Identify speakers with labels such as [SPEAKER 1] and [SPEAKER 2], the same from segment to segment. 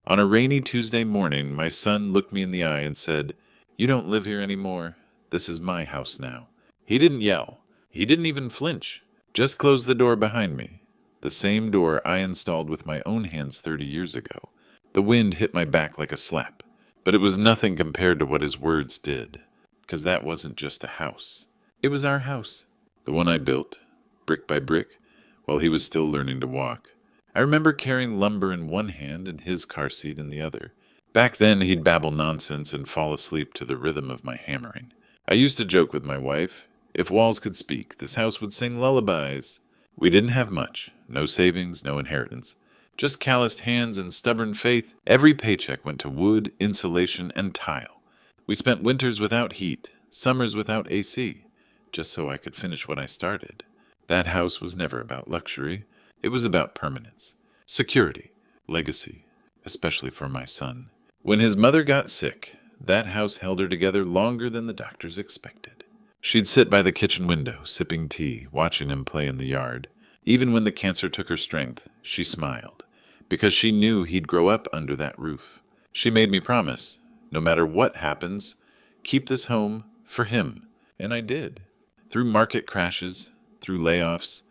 [SPEAKER 1] On a rainy Tuesday morning, my son looked me in the eye and said, "You don't live here anymore. This is my house now." He didn't yell. He didn't even flinch. Just closed the door behind me. The same door I installed with my own hands 30 years ago. The wind hit my back like a slap, but it was nothing compared to what his words did. Because that wasn't just a house. It was our house. The one I built, brick by brick, while he was still learning to walk. I remember carrying lumber in one hand and his car seat in the other. Back then, he'd babble nonsense and fall asleep to the rhythm of my hammering. I used to joke with my wife, if walls could speak, this house would sing lullabies. We didn't have much. No savings, no inheritance. Just calloused hands and stubborn faith. Every paycheck went to wood, insulation, and tile. We spent winters without heat, summers without AC, just so I could finish what I started. That house was never about luxury. It was about permanence, security, legacy, especially for my son. When his mother got sick, that house held her together longer than the doctors expected. She'd sit by the kitchen window, sipping tea, watching him play in the yard. Even when the cancer took her strength, she smiled, because she knew he'd grow up under that roof. She made me promise, no matter what happens, keep this home for him. And I did. Through market crashes, through layoffs,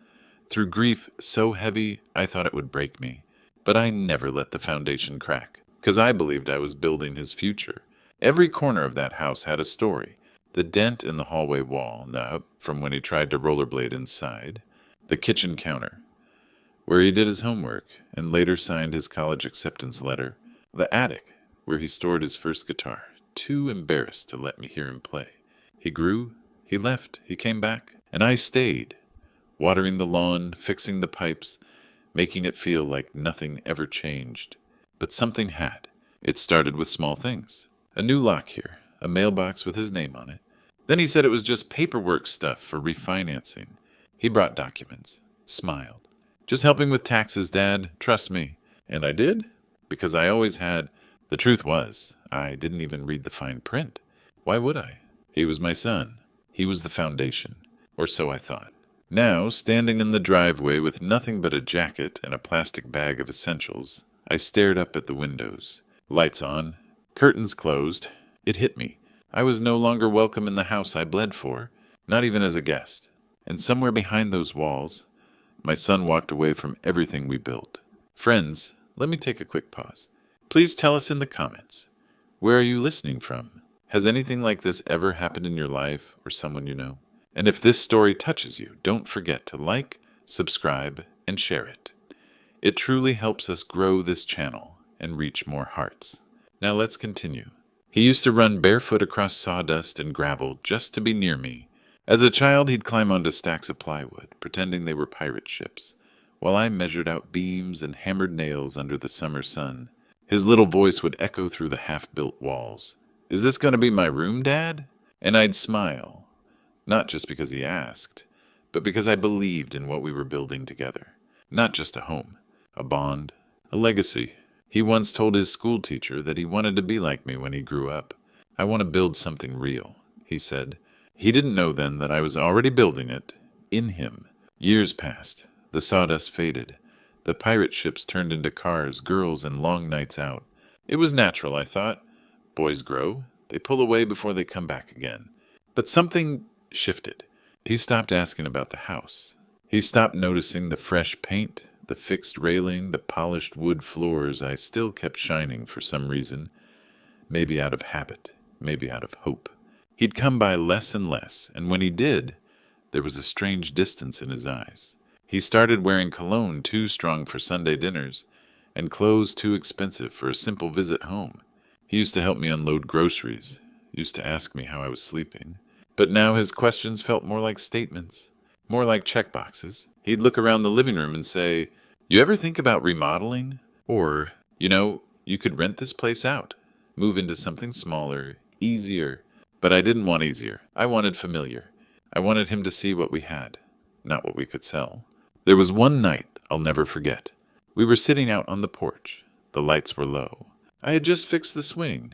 [SPEAKER 1] through grief so heavy I thought it would break me. But I never let the foundation crack, because I believed I was building his future. Every corner of that house had a story. The dent in the hallway wall, from when he tried to rollerblade inside. The kitchen counter, where he did his homework and later signed his college acceptance letter. The attic, where he stored his first guitar, too embarrassed to let me hear him play. He grew, he left, he came back, and I stayed, watering the lawn, fixing the pipes, making it feel like nothing ever changed. But something had. It started with small things. A new lock here, a mailbox with his name on it. Then he said it was just paperwork stuff for refinancing. He brought documents, smiled. "Just helping with taxes, Dad. Trust me." And I did, because I always had. The truth was, I didn't even read the fine print. Why would I? He was my son. He was the foundation. Or so I thought. Now, standing in the driveway with nothing but a jacket and a plastic bag of essentials, I stared up at the windows. Lights on, curtains closed. It hit me. I was no longer welcome in the house I bled for, not even as a guest. And somewhere behind those walls, my son walked away from everything we built. Friends, let me take a quick pause. Please tell us in the comments. Where are you listening from? Has anything like this ever happened in your life or someone you know? And if this story touches you, don't forget to like, subscribe, and share it. It truly helps us grow this channel and reach more hearts. Now let's continue. He used to run barefoot across sawdust and gravel just to be near me. As a child, he'd climb onto stacks of plywood, pretending they were pirate ships, while I measured out beams and hammered nails under the summer sun. His little voice would echo through the half-built walls. "Is this going to be my room, Dad?" And I'd smile, not just because he asked, but because I believed in what we were building together. Not just a home, a bond, a legacy. He once told his school teacher that he wanted to be like me when he grew up. "I want to build something real," he said. He didn't know then that I was already building it, in him. Years passed. The sawdust faded. The pirate ships turned into cars, girls, and long nights out. It was natural, I thought. Boys grow. They pull away before they come back again. But something shifted. He stopped asking about the house. He stopped noticing the fresh paint, the fixed railing, the polished wood floors I still kept shining for some reason. Maybe out of habit, maybe out of hope. He'd come by less and less, and when he did, there was a strange distance in his eyes. He started wearing cologne too strong for Sunday dinners, and clothes too expensive for a simple visit home. He used to help me unload groceries, used to ask me how I was sleeping. But now his questions felt more like statements, more like checkboxes. He'd look around the living room and say, "You ever think about remodeling?" Or, "You could rent this place out, move into something smaller, easier." But I didn't want easier. I wanted familiar. I wanted him to see what we had, not what we could sell. There was one night I'll never forget. We were sitting out on the porch. The lights were low. I had just fixed the swing,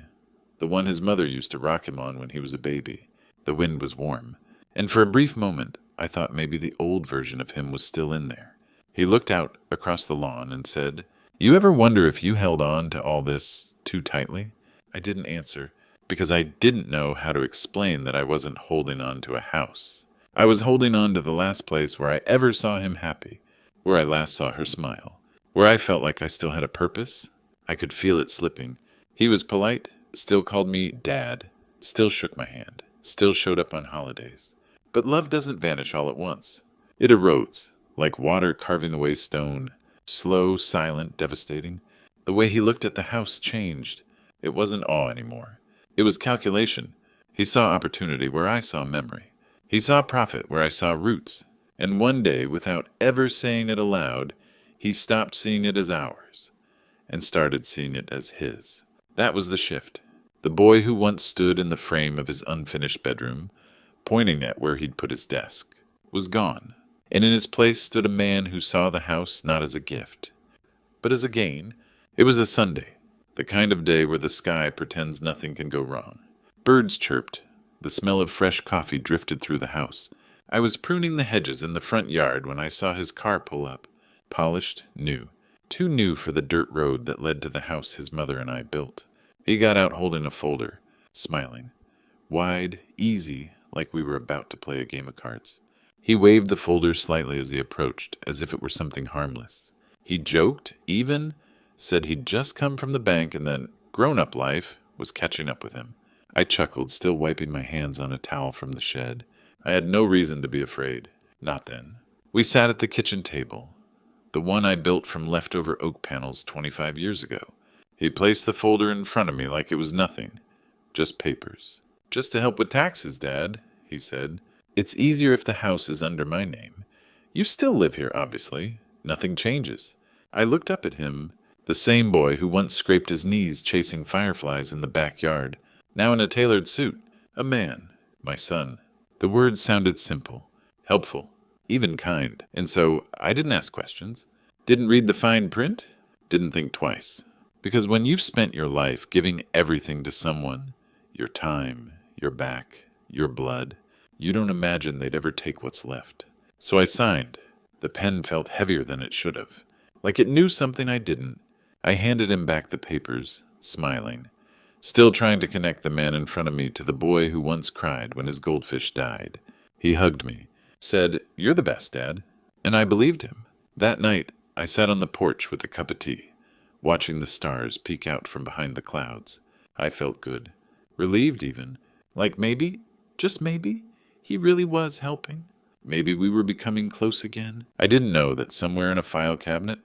[SPEAKER 1] the one his mother used to rock him on when he was a baby. The wind was warm, and for a brief moment I thought maybe the old version of him was still in there. He looked out across the lawn and said, You ever wonder if you held on to all this too tightly? I didn't answer, because I didn't know how to explain that I wasn't holding on to a house. I was holding on to the last place where I ever saw him happy, where I last saw her smile, where I felt like I still had a purpose. I could feel it slipping. He was polite, still called me Dad, still shook my hand, still showed up on holidays. But love doesn't vanish all at once. It erodes, like water carving away stone, slow, silent, devastating. The way he looked at the house changed. It wasn't awe anymore. It was calculation. He saw opportunity where I saw memory. He saw profit where I saw roots. And one day, without ever saying it aloud, he stopped seeing it as ours and started seeing it as his. That was the shift. The boy who once stood in the frame of his unfinished bedroom, pointing at where he'd put his desk, was gone. And in his place stood a man who saw the house not as a gift, but as a gain. It was a Sunday, the kind of day where the sky pretends nothing can go wrong. Birds chirped. The smell of fresh coffee drifted through the house. I was pruning the hedges in the front yard when I saw his car pull up, polished, new. Too new for the dirt road that led to the house his mother and I built. He got out holding a folder, smiling. Wide, easy, like we were about to play a game of cards. He waved the folder slightly as he approached, as if it were something harmless. He joked, even, said he'd just come from the bank and then grown-up life was catching up with him. I chuckled, still wiping my hands on a towel from the shed. I had no reason to be afraid. Not then. We sat at the kitchen table, the one I built from leftover oak panels 25 years ago. He placed the folder in front of me like it was nothing, just papers. Just to help with taxes, Dad, he said. It's easier if the house is under my name. You still live here, obviously. Nothing changes. I looked up at him, the same boy who once scraped his knees chasing fireflies in the backyard, now in a tailored suit. A man, my son. The words sounded simple, helpful, even kind. And so I didn't ask questions, didn't read the fine print, didn't think twice. Because when you've spent your life giving everything to someone, your time, your back, your blood, you don't imagine they'd ever take what's left. So I signed. The pen felt heavier than it should have, like it knew something I didn't. I handed him back the papers, smiling, still trying to connect the man in front of me to the boy who once cried when his goldfish died. He hugged me, said, "You're the best, Dad." And I believed him. That night, I sat on the porch with a cup of tea, watching the stars peek out from behind the clouds. I felt good, relieved even, like maybe, just maybe, he really was helping. Maybe we were becoming close again. I didn't know that somewhere in a file cabinet,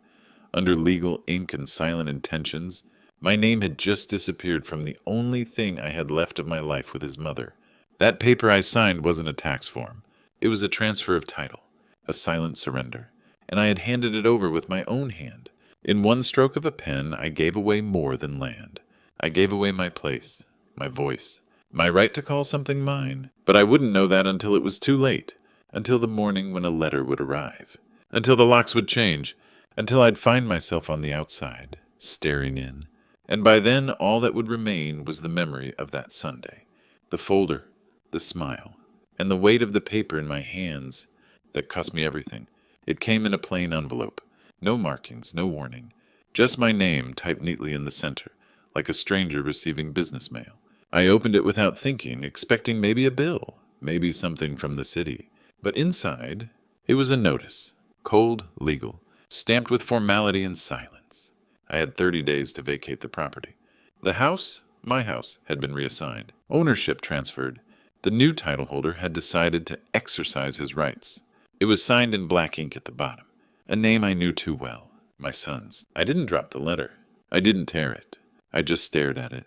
[SPEAKER 1] under legal ink and silent intentions, my name had just disappeared from the only thing I had left of my life with his mother. That paper I signed wasn't a tax form. It was a transfer of title, a silent surrender, and I had handed it over with my own hand. In one stroke of a pen, I gave away more than land. I gave away my place, my voice, my right to call something mine. But I wouldn't know that until it was too late, until the morning when a letter would arrive, until the locks would change, until I'd find myself on the outside, staring in. And by then, all that would remain was the memory of that Sunday, the folder, the smile, and the weight of the paper in my hands that cost me everything. It came in a plain envelope. No markings, no warning. Just my name typed neatly in the center, like a stranger receiving business mail. I opened it without thinking, expecting maybe a bill, maybe something from the city. But inside, it was a notice, cold, legal, stamped with formality and silence. I had 30 days to vacate the property. The house, my house, had been reassigned. Ownership transferred. The new title holder had decided to exercise his rights. It was signed in black ink at the bottom. A name I knew too well, my son's. I didn't drop the letter. I didn't tear it. I just stared at it,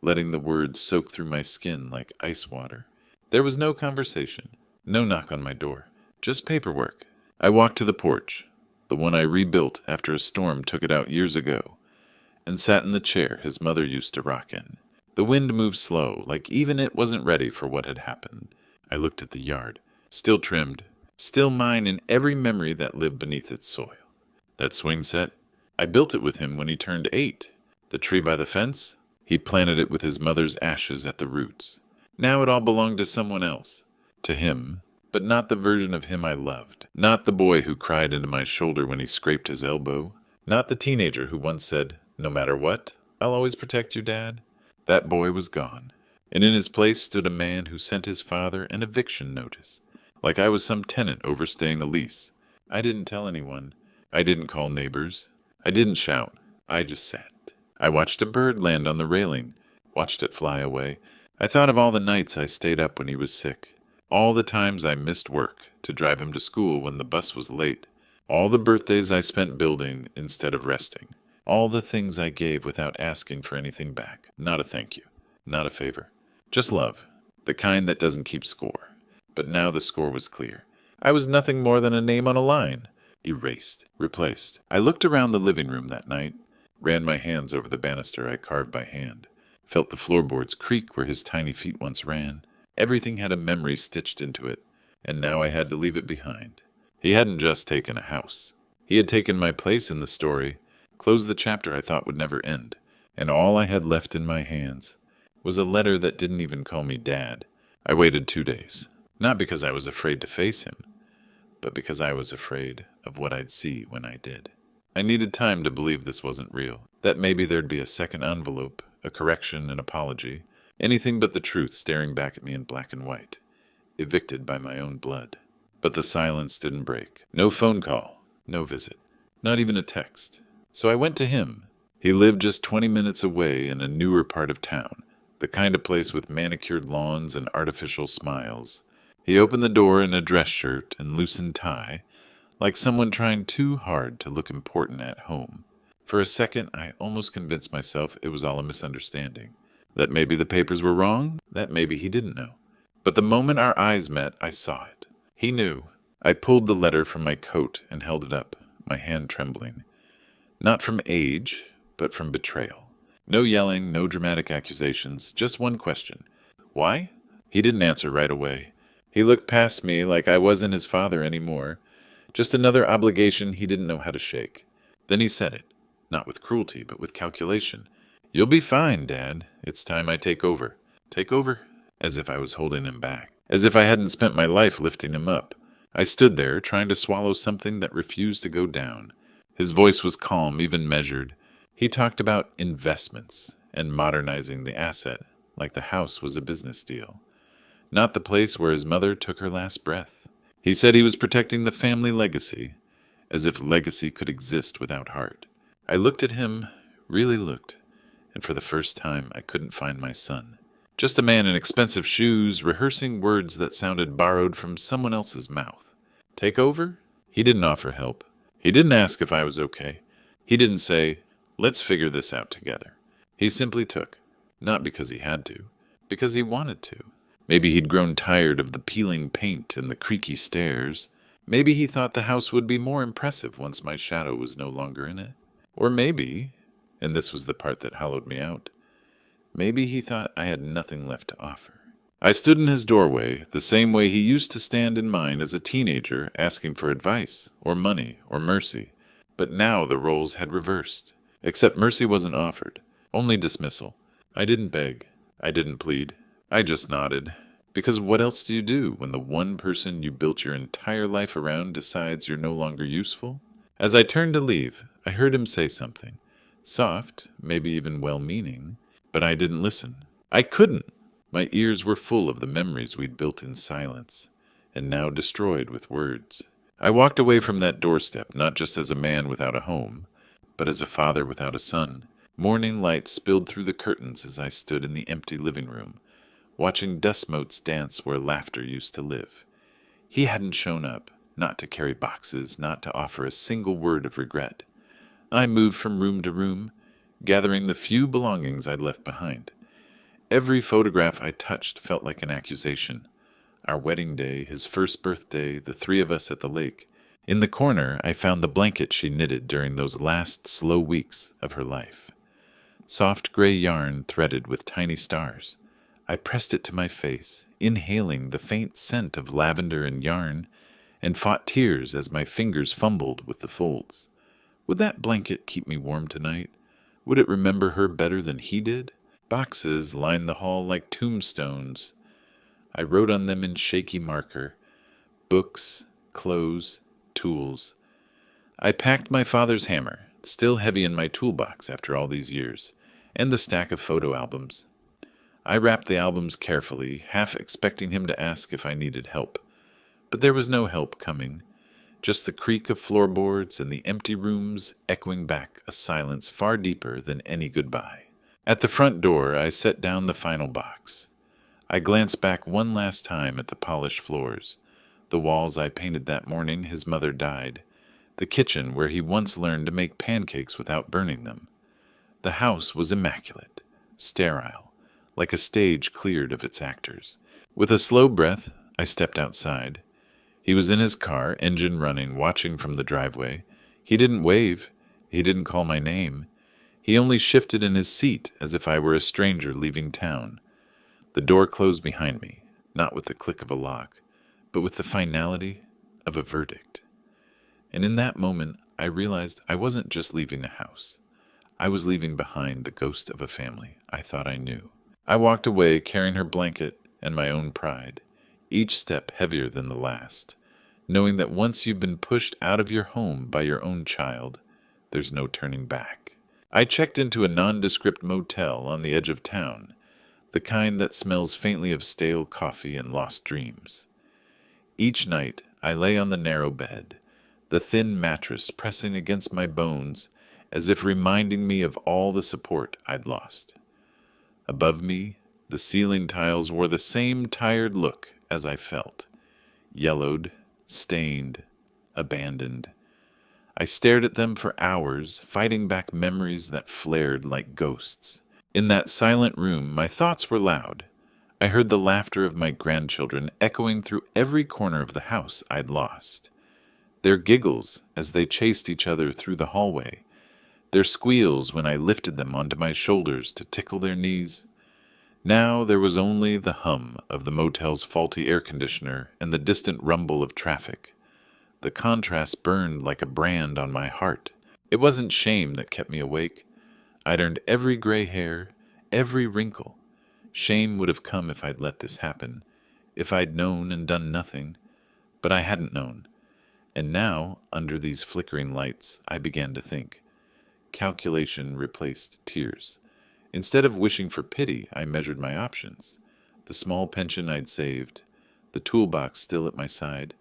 [SPEAKER 1] letting the words soak through my skin like ice water. There was no conversation, no knock on my door, just paperwork. I walked to the porch, the one I rebuilt after a storm took it out years ago, and sat in the chair his mother used to rock in. The wind moved slow, like even it wasn't ready for what had happened. I looked at the yard, still trimmed, still mine in every memory that lived beneath its soil. That swing set, I built it with him when he turned 8. The tree by the fence, he planted it with his mother's ashes at the roots. Now it all belonged to someone else. To him, but not the version of him I loved. Not the boy who cried into my shoulder when he scraped his elbow. Not the teenager who once said, "No matter what, I'll always protect you, Dad." That boy was gone, and in his place stood a man who sent his father an eviction notice, like I was some tenant overstaying a lease. I didn't tell anyone. I didn't call neighbors. I didn't shout. I just sat. I watched a bird land on the railing, watched it fly away. I thought of all the nights I stayed up when he was sick, all the times I missed work to drive him to school when the bus was late, all the birthdays I spent building instead of resting, all the things I gave without asking for anything back. Not a thank you, not a favor, just love, the kind that doesn't keep score. But now the score was clear. I was nothing more than a name on a line. Erased, replaced. I looked around the living room that night, ran my hands over the banister I carved by hand, felt the floorboards creak where his tiny feet once ran. Everything had a memory stitched into it, and now I had to leave it behind. He hadn't just taken a house. He had taken my place in the story, closed the chapter I thought would never end, and all I had left in my hands was a letter that didn't even call me Dad. I waited 2 days, not because I was afraid to face him, but because I was afraid of what I'd see when I did. I needed time to believe this wasn't real, that maybe there'd be a second envelope, a correction, an apology, anything but the truth staring back at me in black and white, evicted by my own blood. But the silence didn't break. No phone call, no visit, not even a text. So I went to him. He lived just 20 minutes away in a newer part of town, the kind of place with manicured lawns and artificial smiles. He opened the door in a dress shirt and loosened tie, like someone trying too hard to look important at home. For a second, I almost convinced myself it was all a misunderstanding, that maybe the papers were wrong, that maybe he didn't know. But the moment our eyes met, I saw it. He knew. I pulled the letter from my coat and held it up, my hand trembling. Not from age, but from betrayal. No yelling, no dramatic accusations, just one question. Why? He didn't answer right away. He looked past me like I wasn't his father anymore. Just another obligation he didn't know how to shake. Then he said it, not with cruelty, but with calculation. "You'll be fine, Dad. It's time I take over." Take over? As if I was holding him back. As if I hadn't spent my life lifting him up. I stood there, trying to swallow something that refused to go down. His voice was calm, even measured. He talked about investments and modernizing the asset, like the house was a business deal, not the place where his mother took her last breath. He said he was protecting the family legacy, as if legacy could exist without heart. I looked at him, really looked, and for the first time I couldn't find my son. Just a man in expensive shoes, rehearsing words that sounded borrowed from someone else's mouth. Take over? He didn't offer help. He didn't ask if I was okay. He didn't say, "Let's figure this out together." He simply took, not because he had to, because he wanted to. Maybe he'd grown tired of the peeling paint and the creaky stairs. Maybe he thought the house would be more impressive once my shadow was no longer in it. Or maybe, and this was the part that hollowed me out, maybe he thought I had nothing left to offer. I stood in his doorway, the same way he used to stand in mine as a teenager, asking for advice, or money, or mercy. But now the roles had reversed. Except mercy wasn't offered, only dismissal. I didn't beg. I didn't plead. I just nodded. Because what else do you do when the one person you built your entire life around decides you're no longer useful? As I turned to leave, I heard him say something. Soft, maybe even well-meaning, but I didn't listen. I couldn't. My ears were full of the memories we'd built in silence, and now destroyed with words. I walked away from that doorstep not just as a man without a home, but as a father without a son. Morning light spilled through the curtains as I stood in the empty living room, watching dust motes dance where laughter used to live. He hadn't shown up, not to carry boxes, not to offer a single word of regret. I moved from room to room, gathering the few belongings I'd left behind. Every photograph I touched felt like an accusation. Our wedding day, his first birthday, the three of us at the lake. In the corner, I found the blanket she knitted during those last slow weeks of her life. Soft gray yarn threaded with tiny stars. I pressed it to my face, inhaling the faint scent of lavender and yarn, and fought tears as my fingers fumbled with the folds. Would that blanket keep me warm tonight? Would it remember her better than he did? Boxes lined the hall like tombstones. I wrote on them in shaky marker. Books, clothes, tools. I packed my father's hammer, still heavy in my toolbox after all these years, and the stack of photo albums. I wrapped the albums carefully, half expecting him to ask if I needed help. But there was no help coming, just the creak of floorboards and the empty rooms echoing back a silence far deeper than any goodbye. At the front door, I set down the final box. I glanced back one last time at the polished floors, the walls I painted that morning his mother died, the kitchen where he once learned to make pancakes without burning them. The house was immaculate, sterile, like a stage cleared of its actors. With a slow breath, I stepped outside. He was in his car, engine running, watching from the driveway. He didn't wave. He didn't call my name. He only shifted in his seat as if I were a stranger leaving town. The door closed behind me, not with the click of a lock, but with the finality of a verdict. And in that moment, I realized I wasn't just leaving a house. I was leaving behind the ghost of a family I thought I knew. I walked away carrying her blanket and my own pride, each step heavier than the last, knowing that once you've been pushed out of your home by your own child, there's no turning back. I checked into a nondescript motel on the edge of town, the kind that smells faintly of stale coffee and lost dreams. Each night, I lay on the narrow bed, the thin mattress pressing against my bones as if reminding me of all the support I'd lost. Above me, the ceiling tiles wore the same tired look as I felt, yellowed, stained, abandoned. I stared at them for hours, fighting back memories that flared like ghosts. In that silent room, my thoughts were loud. I heard the laughter of my grandchildren echoing through every corner of the house I'd lost. Their giggles as they chased each other through the hallway. Their squeals when I lifted them onto my shoulders to tickle their knees. Now there was only the hum of the motel's faulty air conditioner and the distant rumble of traffic. The contrast burned like a brand on my heart. It wasn't shame that kept me awake. I'd earned every gray hair, every wrinkle. Shame would have come if I'd let this happen, if I'd known and done nothing. But I hadn't known. And now, under these flickering lights, I began to think. Calculation replaced tears. Instead of wishing for pity, I measured my options. The small pension I'd saved, the toolbox still at my side,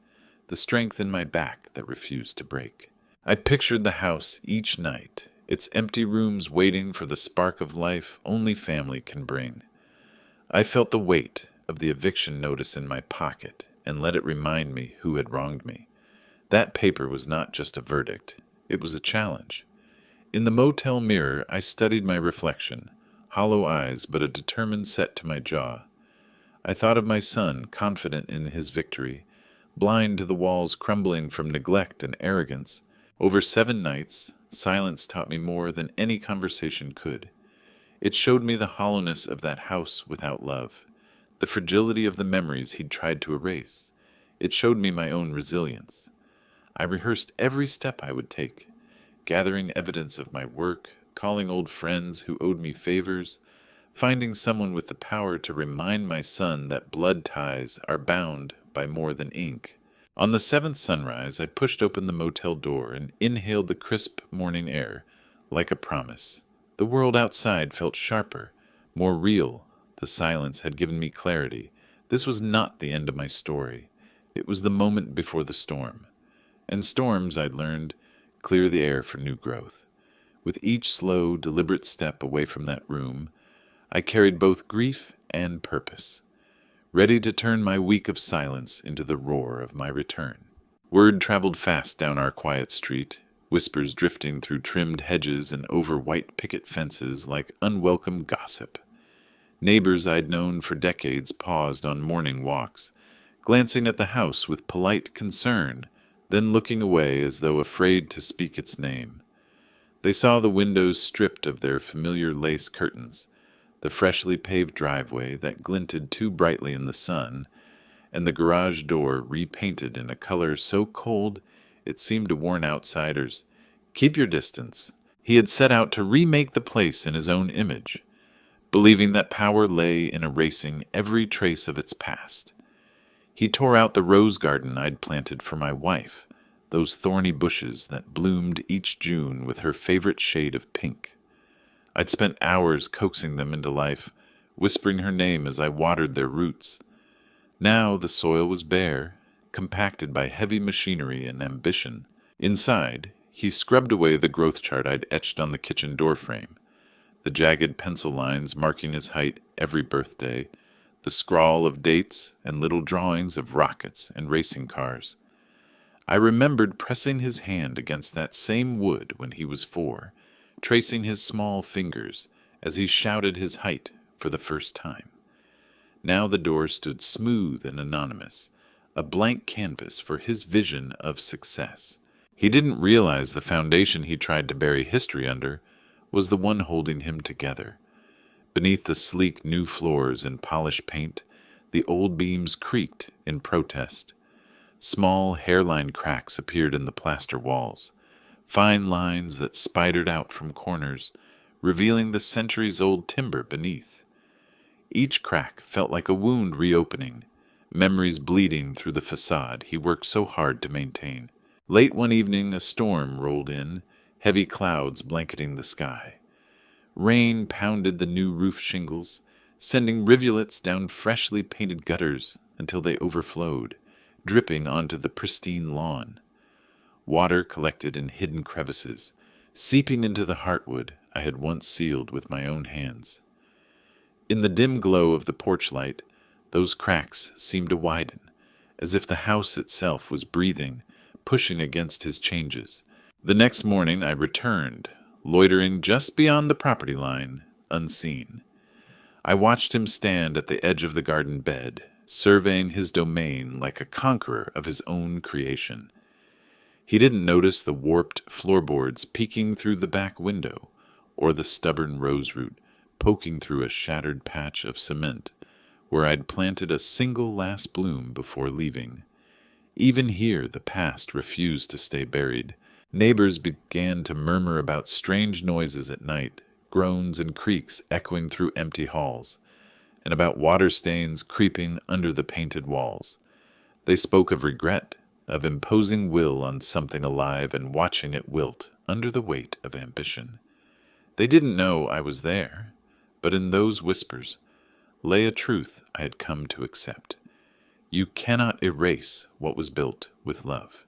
[SPEAKER 1] the strength in my back that refused to break. I pictured the house each night, its empty rooms waiting for the spark of life only family can bring. I felt the weight of the eviction notice in my pocket and let it remind me who had wronged me. That paper was not just a verdict, it was a challenge. In the motel mirror, I studied my reflection, hollow eyes but a determined set to my jaw. I thought of my son, confident in his victory, blind to the walls crumbling from neglect and arrogance. Over 7 nights, silence taught me more than any conversation could. It showed me the hollowness of that house without love, the fragility of the memories he'd tried to erase. It showed me my own resilience. I rehearsed every step I would take, gathering evidence of my work, calling old friends who owed me favors, finding someone with the power to remind my son that blood ties are bound by more than ink. On the 7th sunrise, I pushed open the motel door and inhaled the crisp morning air, like a promise. The world outside felt sharper, more real. The silence had given me clarity. This was not the end of my story. It was the moment before the storm. And storms, I'd learned, clear the air for new growth. With each slow, deliberate step away from that room, I carried both grief and purpose, ready to turn my week of silence into the roar of my return. Word traveled fast down our quiet street, whispers drifting through trimmed hedges and over white picket fences like unwelcome gossip. Neighbors I'd known for decades paused on morning walks, glancing at the house with polite concern, then looking away as though afraid to speak its name. They saw the windows stripped of their familiar lace curtains, the freshly paved driveway that glinted too brightly in the sun, and the garage door repainted in a color so cold it seemed to warn outsiders, "Keep your distance." He had set out to remake the place in his own image, believing that power lay in erasing every trace of its past. He tore out the rose garden I'd planted for my wife, those thorny bushes that bloomed each June with her favorite shade of pink. I'd spent hours coaxing them into life, whispering her name as I watered their roots. Now the soil was bare, compacted by heavy machinery and ambition. Inside, he scrubbed away the growth chart I'd etched on the kitchen doorframe, the jagged pencil lines marking his height every birthday, the scrawl of dates and little drawings of rockets and racing cars. I remembered pressing his hand against that same wood when he was 4, tracing his small fingers as he shouted his height for the first time. Now the door stood smooth and anonymous, a blank canvas for his vision of success. He didn't realize the foundation he tried to bury history under was the one holding him together. Beneath the sleek new floors and polished paint, the old beams creaked in protest. Small hairline cracks appeared in the plaster walls, fine lines that spidered out from corners, revealing the centuries-old timber beneath. Each crack felt like a wound reopening, memories bleeding through the facade he worked so hard to maintain. Late one evening, a storm rolled in, heavy clouds blanketing the sky. Rain pounded the new roof shingles, sending rivulets down freshly painted gutters until they overflowed, dripping onto the pristine lawn. Water collected in hidden crevices, seeping into the heartwood I had once sealed with my own hands. In the dim glow of the porch light, those cracks seemed to widen, as if the house itself was breathing, pushing against his changes. The next morning I returned, loitering just beyond the property line, unseen. I watched him stand at the edge of the garden bed, surveying his domain like a conqueror of his own creation. He didn't notice the warped floorboards peeking through the back window, or the stubborn roseroot poking through a shattered patch of cement where I'd planted a single last bloom before leaving. Even here the past refused to stay buried. Neighbors began to murmur about strange noises at night, groans and creaks echoing through empty halls, and about water stains creeping under the painted walls. They spoke of regret, of imposing will on something alive and watching it wilt under the weight of ambition. They didn't know I was there, but in those whispers lay a truth I had come to accept. You cannot erase what was built with love.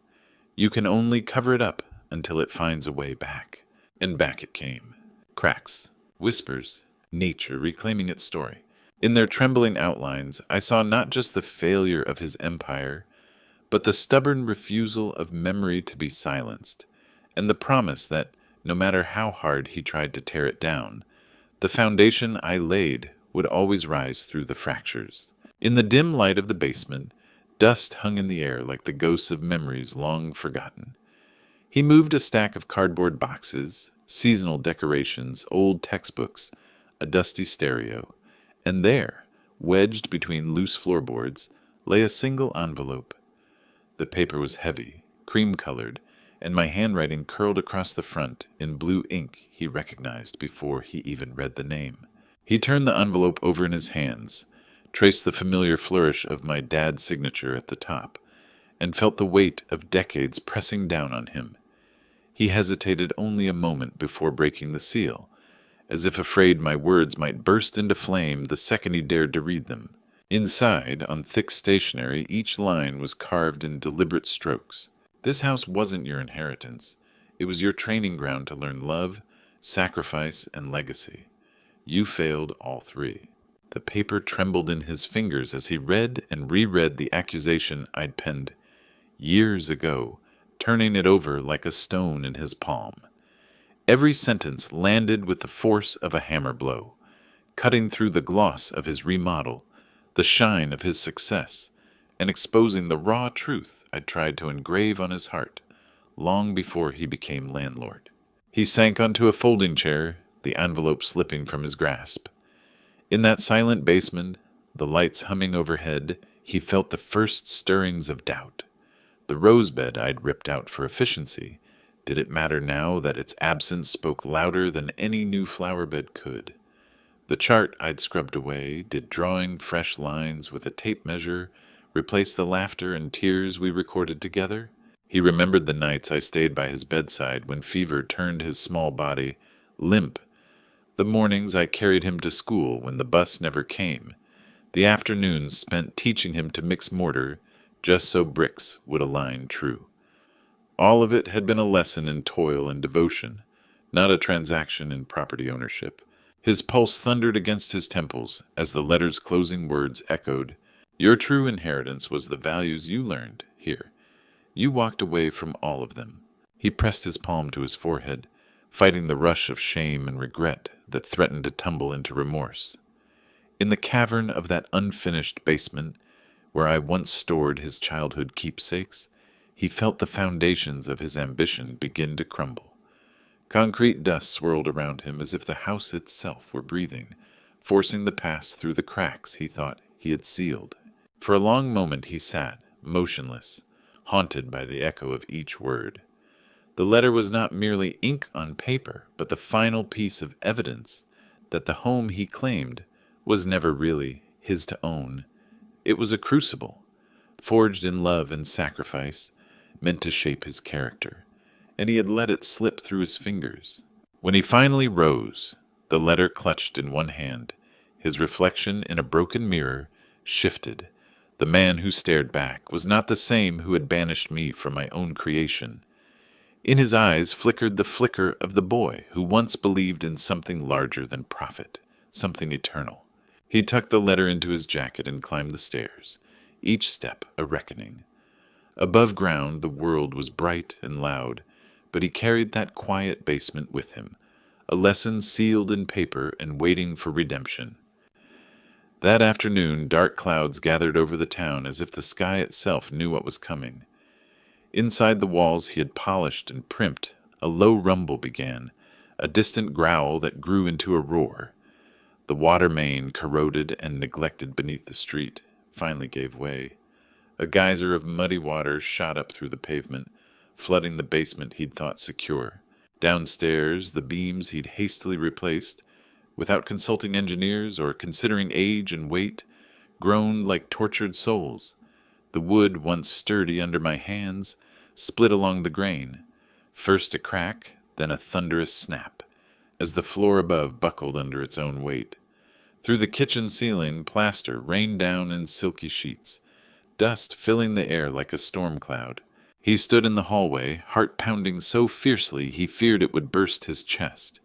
[SPEAKER 1] You can only cover it up until it finds a way back. And back it came. Cracks, whispers, nature reclaiming its story. In their trembling outlines, I saw not just the failure of his empire, but the stubborn refusal of memory to be silenced, and the promise that, no matter how hard he tried to tear it down, the foundation I laid would always rise through the fractures. In the dim light of the basement, dust hung in the air like the ghosts of memories long forgotten. He moved a stack of cardboard boxes, seasonal decorations, old textbooks, a dusty stereo, and there, wedged between loose floorboards, lay a single envelope. The paper was heavy, cream-colored, and my handwriting curled across the front in blue ink he recognized before he even read the name. He turned the envelope over in his hands, traced the familiar flourish of my dad's signature at the top, and felt the weight of decades pressing down on him. He hesitated only a moment before breaking the seal, as if afraid my words might burst into flame the second he dared to read them. Inside, on thick stationery, each line was carved in deliberate strokes. This house wasn't your inheritance. It was your training ground to learn love, sacrifice, and legacy. You failed all 3. The paper trembled in his fingers as he read and reread the accusation I'd penned years ago, turning it over like a stone in his palm. Every sentence landed with the force of a hammer blow, cutting through the gloss of his remodel, the shine of his success, and exposing the raw truth I'd tried to engrave on his heart long before he became landlord. He sank onto a folding chair, the envelope slipping from his grasp. In that silent basement, the lights humming overhead, he felt the first stirrings of doubt. The rosebed I'd ripped out for efficiency, did it matter now that its absence spoke louder than any new flower bed could? The chart I'd scrubbed away, did drawing fresh lines with a tape measure replace the laughter and tears we recorded together? He remembered the nights I stayed by his bedside when fever turned his small body limp, the mornings I carried him to school when the bus never came, the afternoons spent teaching him to mix mortar just so bricks would align true. All of it had been a lesson in toil and devotion, not a transaction in property ownership. His pulse thundered against his temples as the letter's closing words echoed. Your true inheritance was the values you learned here. You walked away from all of them. He pressed his palm to his forehead, fighting the rush of shame and regret that threatened to tumble into remorse. In the cavern of that unfinished basement, where I once stored his childhood keepsakes, he felt the foundations of his ambition begin to crumble. Concrete dust swirled around him as if the house itself were breathing, forcing the past through the cracks he thought he had sealed. For a long moment he sat, motionless, haunted by the echo of each word. The letter was not merely ink on paper, but the final piece of evidence that the home he claimed was never really his to own. It was a crucible, forged in love and sacrifice, meant to shape his character, and he had let it slip through his fingers. When he finally rose, the letter clutched in one hand, his reflection in a broken mirror shifted. The man who stared back was not the same who had banished me from my own creation. In his eyes flickered the flicker of the boy who once believed in something larger than profit, something eternal. He tucked the letter into his jacket and climbed the stairs, each step a reckoning. Above ground the world was bright and loud, but he carried that quiet basement with him, a lesson sealed in paper and waiting for redemption. That afternoon dark clouds gathered over the town as if the sky itself knew what was coming. Inside the walls he had polished and primped, a low rumble began, a distant growl that grew into a roar. The water main, corroded and neglected beneath the street, finally gave way. A geyser of muddy water shot up through the pavement, flooding the basement he'd thought secure. Downstairs, the beams he'd hastily replaced, without consulting engineers or considering age and weight, groaned like tortured souls. The wood, once sturdy under my hands, split along the grain, first a crack, then a thunderous snap, as the floor above buckled under its own weight. Through the kitchen ceiling, plaster rained down in silky sheets, dust filling the air like a storm cloud. He stood in the hallway, heart pounding so fiercely he feared it would burst his chest.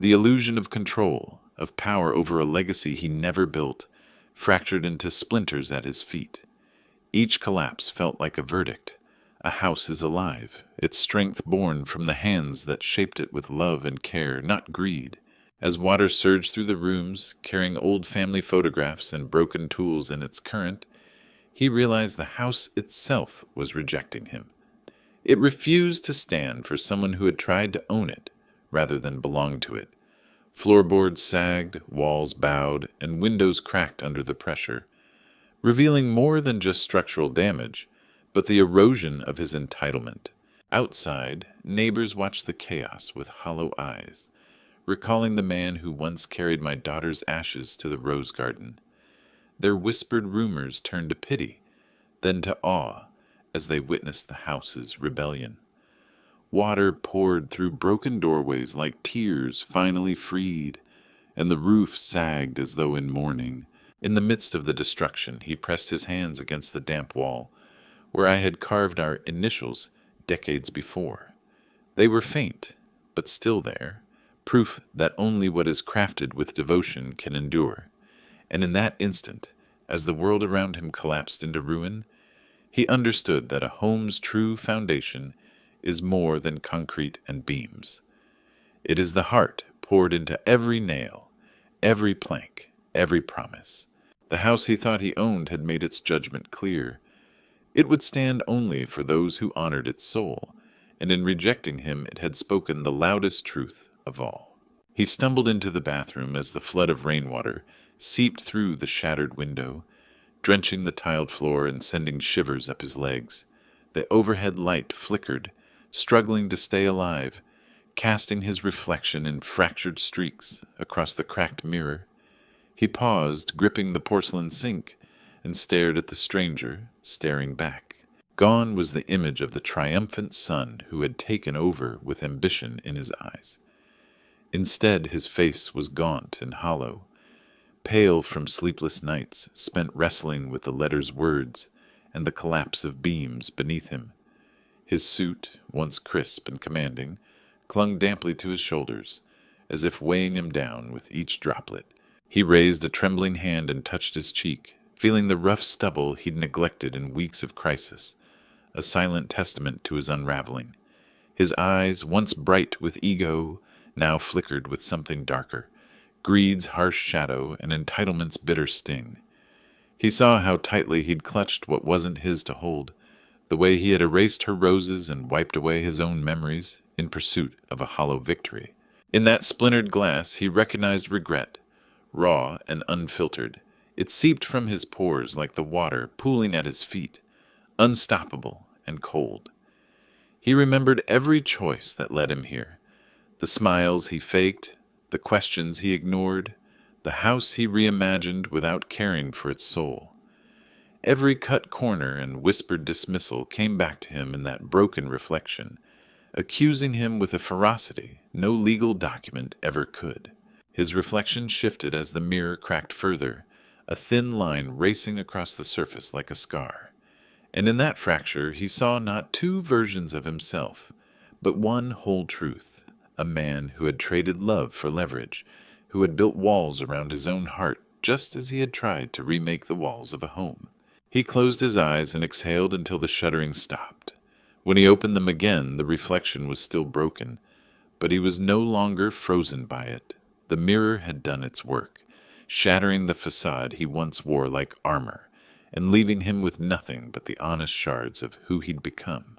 [SPEAKER 1] The illusion of control, of power over a legacy he never built, fractured into splinters at his feet. Each collapse felt like a verdict. A house is alive, its strength born from the hands that shaped it with love and care, not greed. As water surged through the rooms, carrying old family photographs and broken tools in its current, he realized the house itself was rejecting him. It refused to stand for someone who had tried to own it rather than belong to it. Floorboards sagged, walls bowed, and windows cracked under the pressure, revealing more than just structural damage, but the erosion of his entitlement. Outside, neighbors watched the chaos with hollow eyes, recalling the man who once carried my daughter's ashes to the rose garden. Their whispered rumors turned to pity, then to awe, as they witnessed the house's rebellion. Water poured through broken doorways like tears finally freed, and the roof sagged as though in mourning. In the midst of the destruction, he pressed his hands against the damp wall, where I had carved our initials decades before. They were faint, but still there, proof that only what is crafted with devotion can endure. And in that instant, as the world around him collapsed into ruin, he understood that a home's true foundation is more than concrete and beams. It is the heart poured into every nail, every plank, every promise. The house he thought he owned had made its judgment clear. It would stand only for those who honored its soul, and in rejecting him it had spoken the loudest truth of all. He stumbled into the bathroom as the flood of rainwater seeped through the shattered window, drenching the tiled floor and sending shivers up his legs. The overhead light flickered, struggling to stay alive, casting his reflection in fractured streaks across the cracked mirror. He paused, gripping the porcelain sink, and stared at the stranger, staring back. Gone was the image of the triumphant son who had taken over with ambition in his eyes. Instead, his face was gaunt and hollow, pale from sleepless nights spent wrestling with the letter's words and the collapse of beams beneath him. His suit, once crisp and commanding, clung damply to his shoulders, as if weighing him down with each droplet. He raised a trembling hand and touched his cheek, feeling the rough stubble he'd neglected in weeks of crisis, a silent testament to his unraveling. His eyes, once bright with ego, now flickered with something darker, greed's harsh shadow and entitlement's bitter sting. He saw how tightly he'd clutched what wasn't his to hold, the way he had erased her roses and wiped away his own memories in pursuit of a hollow victory. In that splintered glass he recognized regret, raw and unfiltered. It seeped from his pores like the water pooling at his feet, unstoppable and cold. He remembered every choice that led him here, the smiles he faked, the questions he ignored, the house he reimagined without caring for its soul. Every cut corner and whispered dismissal came back to him in that broken reflection, accusing him with a ferocity no legal document ever could. His reflection shifted as the mirror cracked further, a thin line racing across the surface like a scar. And in that fracture he saw not two versions of himself, but one whole truth, a man who had traded love for leverage, who had built walls around his own heart just as he had tried to remake the walls of a home. He closed his eyes and exhaled until the shuddering stopped. When he opened them again, the reflection was still broken, but he was no longer frozen by it. The mirror had done its work, shattering the facade he once wore like armor, and leaving him with nothing but the honest shards of who he'd become.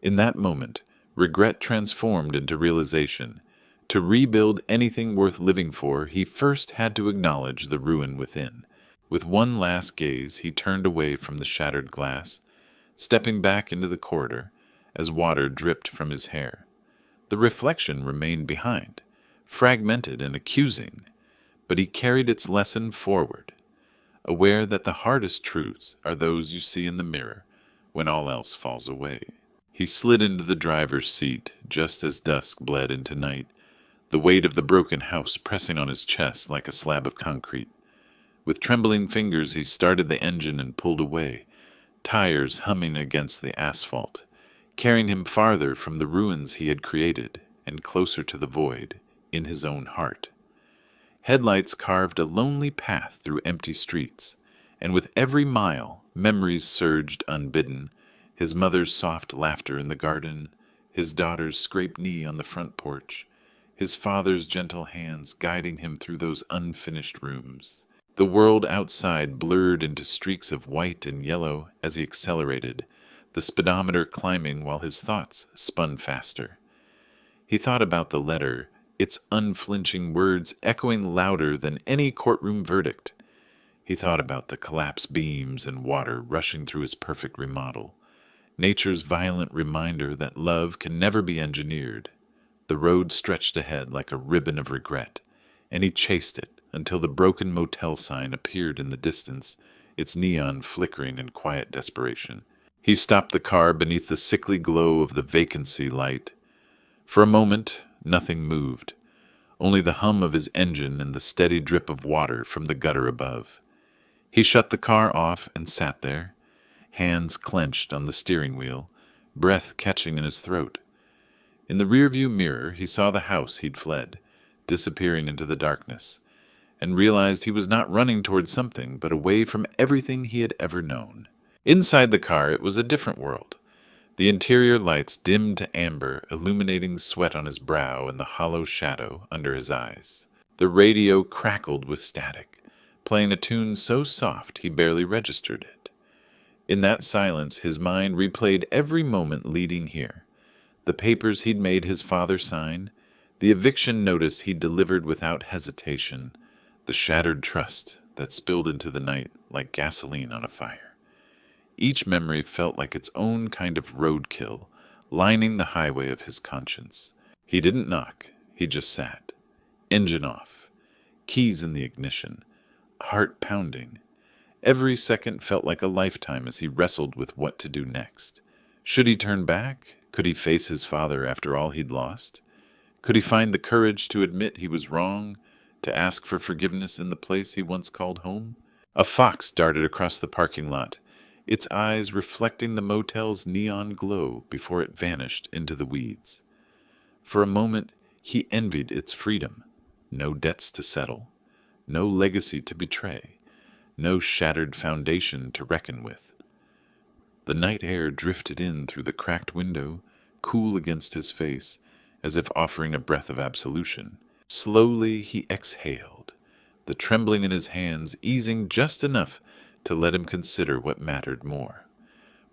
[SPEAKER 1] In that moment, regret transformed into realization. To rebuild anything worth living for, he first had to acknowledge the ruin within. With one last gaze, he turned away from the shattered glass, stepping back into the corridor as water dripped from his hair. The reflection remained behind, fragmented and accusing, but he carried its lesson forward, aware that the hardest truths are those you see in the mirror when all else falls away. He slid into the driver's seat just as dusk bled into night, the weight of the broken house pressing on his chest like a slab of concrete. With trembling fingers he started the engine and pulled away, tires humming against the asphalt, carrying him farther from the ruins he had created and closer to the void in his own heart. Headlights carved a lonely path through empty streets, and with every mile, memories surged unbidden, his mother's soft laughter in the garden, his daughter's scraped knee on the front porch, his father's gentle hands guiding him through those unfinished rooms. The world outside blurred into streaks of white and yellow as he accelerated, the speedometer climbing while his thoughts spun faster. He thought about the letter, its unflinching words echoing louder than any courtroom verdict. He thought about the collapsed beams and water rushing through his perfect remodel, nature's violent reminder that love can never be engineered. The road stretched ahead like a ribbon of regret, and he chased it until the broken motel sign appeared in the distance, its neon flickering in quiet desperation. He stopped the car beneath the sickly glow of the vacancy light. For a moment, nothing moved, only the hum of his engine and the steady drip of water from the gutter above. He shut the car off and sat there, hands clenched on the steering wheel, breath catching in his throat. In the rearview mirror, he saw the house he'd fled, disappearing into the darkness, and realized he was not running toward something, but away from everything he had ever known. Inside the car, it was a different world. The interior lights dimmed to amber, illuminating sweat on his brow and the hollow shadow under his eyes. The radio crackled with static, playing a tune so soft he barely registered it. In that silence, his mind replayed every moment leading here. The papers he'd made his father sign, the eviction notice he'd delivered without hesitation, the shattered trust that spilled into the night like gasoline on a fire. Each memory felt like its own kind of roadkill, lining the highway of his conscience. He didn't knock, he just sat. Engine off, keys in the ignition, heart pounding. Every second felt like a lifetime as he wrestled with what to do next. Should he turn back? Could he face his father after all he'd lost? Could he find the courage to admit he was wrong, to ask for forgiveness in the place he once called home? A fox darted across the parking lot, its eyes reflecting the motel's neon glow before it vanished into the weeds. For a moment, he envied its freedom. No debts to settle, no legacy to betray, no shattered foundation to reckon with. The night air drifted in through the cracked window, cool against his face, as if offering a breath of absolution. Slowly he exhaled, the trembling in his hands easing just enough to let him consider what mattered more.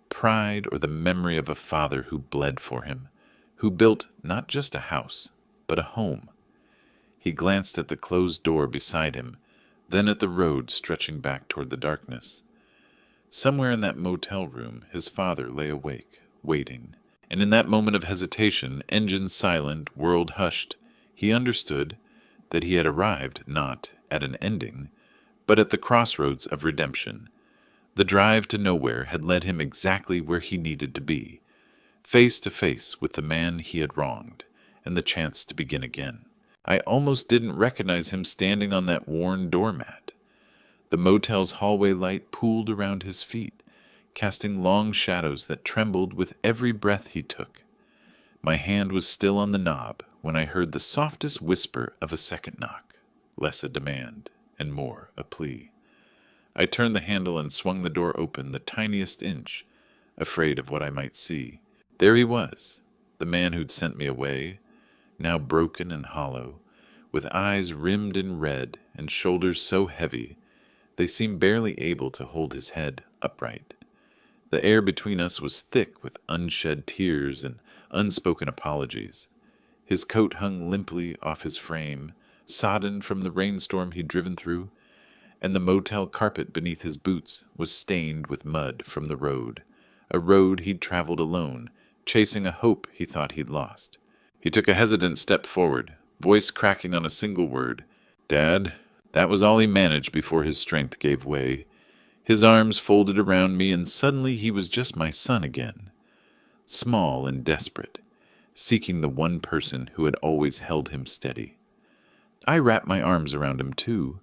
[SPEAKER 1] Pride or the memory of a father who bled for him, who built not just a house, but a home. He glanced at the closed door beside him, then at the road stretching back toward the darkness. Somewhere in that motel room, his father lay awake, waiting. And in that moment of hesitation, engine silent, world hushed, he understood that he had arrived not at an ending, but at the crossroads of redemption. The drive to nowhere had led him exactly where he needed to be, face to face with the man he had wronged, and the chance to begin again. I almost didn't recognize him standing on that worn doormat. The motel's hallway light pooled around his feet, casting long shadows that trembled with every breath he took. My hand was still on the knob when I heard the softest whisper of a second knock, less a demand, and more a plea. I turned the handle and swung the door open the tiniest inch, afraid of what I might see. There he was, the man who'd sent me away, now broken and hollow, with eyes rimmed in red and shoulders so heavy they seemed barely able to hold his head upright. The air between us was thick with unshed tears and unspoken apologies. His coat hung limply off his frame, sodden from the rainstorm he'd driven through, and the motel carpet beneath his boots was stained with mud from the road, a road he'd traveled alone, chasing a hope he thought he'd lost. He took a hesitant step forward, voice cracking on a single word. "Dad." That was all he managed before his strength gave way. His arms folded around me, and suddenly he was just my son again, small and desperate, seeking the one person who had always held him steady. I wrapped my arms around him too,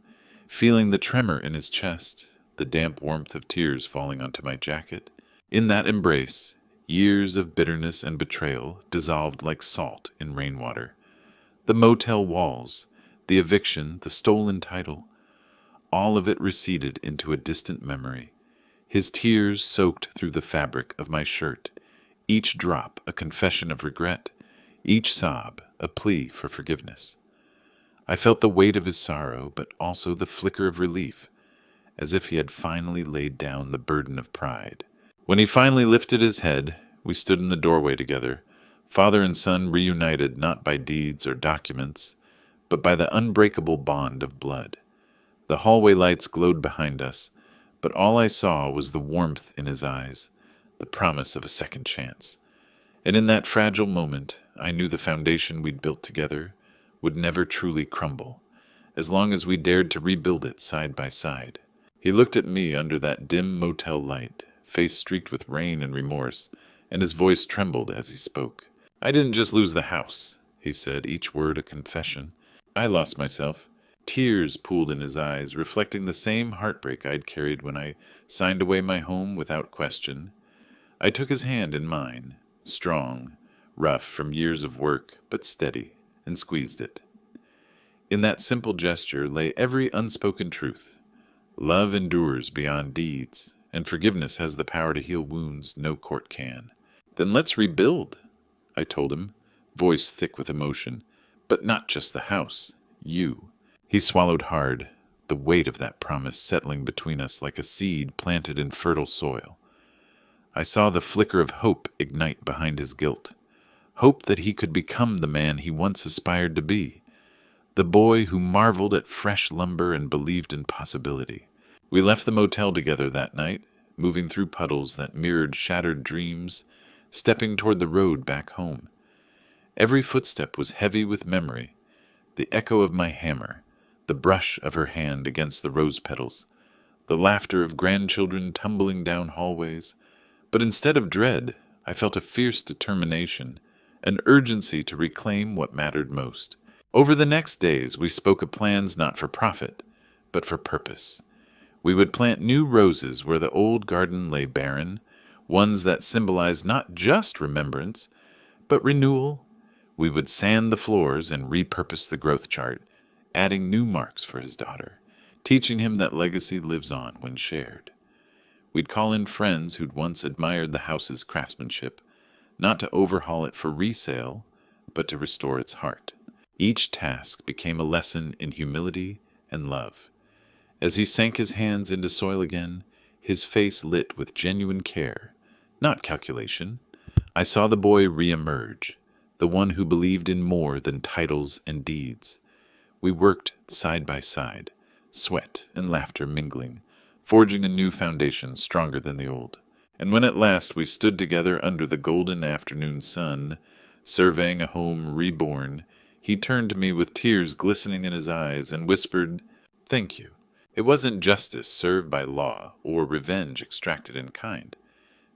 [SPEAKER 1] feeling the tremor in his chest, the damp warmth of tears falling onto my jacket. In that embrace, years of bitterness and betrayal dissolved like salt in rainwater. The motel walls, the eviction, the stolen title, all of it receded into a distant memory. His tears soaked through the fabric of my shirt, each drop a confession of regret, each sob a plea for forgiveness. I felt the weight of his sorrow, but also the flicker of relief, as if he had finally laid down the burden of pride. When he finally lifted his head, we stood in the doorway together, father and son reunited not by deeds or documents, but by the unbreakable bond of blood. The hallway lights glowed behind us, but all I saw was the warmth in his eyes, the promise of a second chance. And in that fragile moment, I knew the foundation we'd built together would never truly crumble, as long as we dared to rebuild it side by side. He looked at me under that dim motel light, face streaked with rain and remorse, and his voice trembled as he spoke. "I didn't just lose the house," he said, each word a confession. "I lost myself." Tears pooled in his eyes, reflecting the same heartbreak I'd carried when I signed away my home without question. I took his hand in mine, strong, rough from years of work, but steady, and squeezed it. In that simple gesture lay every unspoken truth. Love endures beyond deeds, and forgiveness has the power to heal wounds no court can. "Then let's rebuild," I told him, voice thick with emotion. "But not just the house. You." He swallowed hard, the weight of that promise settling between us like a seed planted in fertile soil. I saw the flicker of hope ignite behind his guilt, hope that he could become the man he once aspired to be, the boy who marveled at fresh lumber and believed in possibility. We left the motel together that night, moving through puddles that mirrored shattered dreams, stepping toward the road back home. Every footstep was heavy with memory, the echo of my hammer, the brush of her hand against the rose petals, the laughter of grandchildren tumbling down hallways. But instead of dread, I felt a fierce determination, an urgency to reclaim what mattered most. Over the next days, we spoke of plans not for profit, but for purpose. We would plant new roses where the old garden lay barren, ones that symbolized not just remembrance, but renewal. We would sand the floors and repurpose the growth chart, adding new marks for his daughter, teaching him that legacy lives on when shared. We'd call in friends who'd once admired the house's craftsmanship, not to overhaul it for resale, but to restore its heart. Each task became a lesson in humility and love. As he sank his hands into soil again, his face lit with genuine care, not calculation. I saw the boy re-emerge, the one who believed in more than titles and deeds. We worked side by side, sweat and laughter mingling, forging a new foundation stronger than the old. And when at last we stood together under the golden afternoon sun, surveying a home reborn, he turned to me with tears glistening in his eyes and whispered, "Thank you." It wasn't justice served by law or revenge extracted in kind.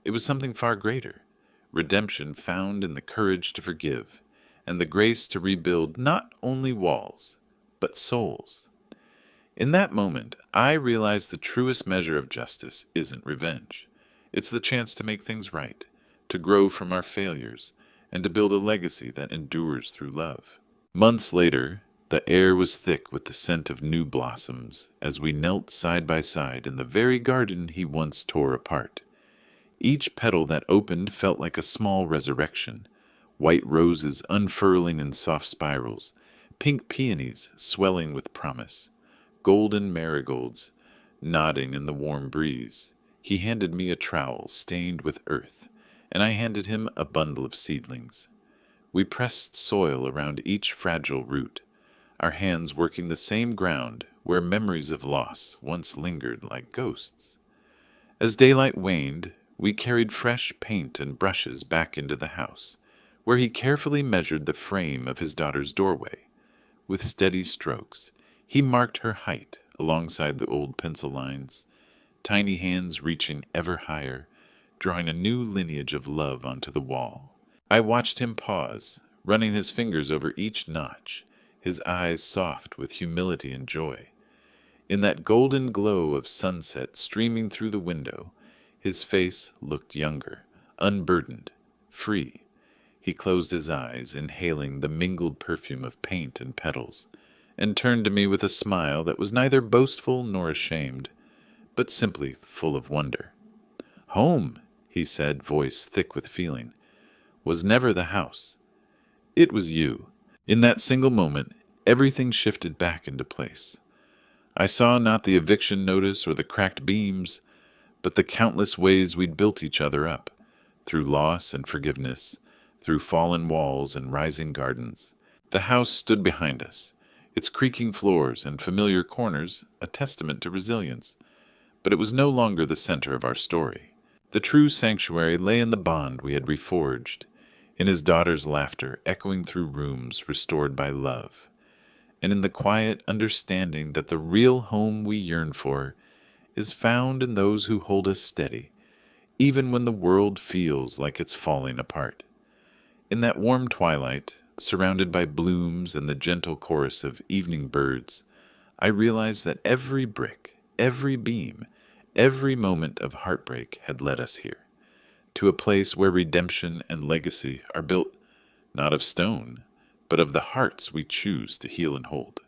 [SPEAKER 1] It was something far greater, redemption found in the courage to forgive and the grace to rebuild not only walls, but souls. In that moment, I realized the truest measure of justice isn't revenge. It's the chance to make things right, to grow from our failures, and to build a legacy that endures through love. Months later, the air was thick with the scent of new blossoms as we knelt side by side in the very garden he once tore apart. Each petal that opened felt like a small resurrection, white roses unfurling in soft spirals, pink peonies swelling with promise, golden marigolds nodding in the warm breeze. He handed me a trowel stained with earth, and I handed him a bundle of seedlings. We pressed soil around each fragile root, our hands working the same ground where memories of loss once lingered like ghosts. As daylight waned, we carried fresh paint and brushes back into the house, where he carefully measured the frame of his daughter's doorway. With steady strokes, he marked her height alongside the old pencil lines, tiny hands reaching ever higher, drawing a new lineage of love onto the wall. I watched him pause, running his fingers over each notch, his eyes soft with humility and joy. In that golden glow of sunset streaming through the window, his face looked younger, unburdened, free. He closed his eyes, inhaling the mingled perfume of paint and petals, and turned to me with a smile that was neither boastful nor ashamed, but simply full of wonder. "Home," he said, voice thick with feeling, "was never the house. It was you." In that single moment, everything shifted back into place. I saw not the eviction notice or the cracked beams, but the countless ways we'd built each other up, through loss and forgiveness, through fallen walls and rising gardens. The house stood behind us, its creaking floors and familiar corners a testament to resilience, but it was no longer the center of our story. The true sanctuary lay in the bond we had reforged, in his daughter's laughter echoing through rooms restored by love, and in the quiet understanding that the real home we yearn for is found in those who hold us steady, even when the world feels like it's falling apart. In that warm twilight, surrounded by blooms and the gentle chorus of evening birds, I realized that every brick, every beam, every moment of heartbreak had led us here, to a place where redemption and legacy are built not of stone, but of the hearts we choose to heal and hold.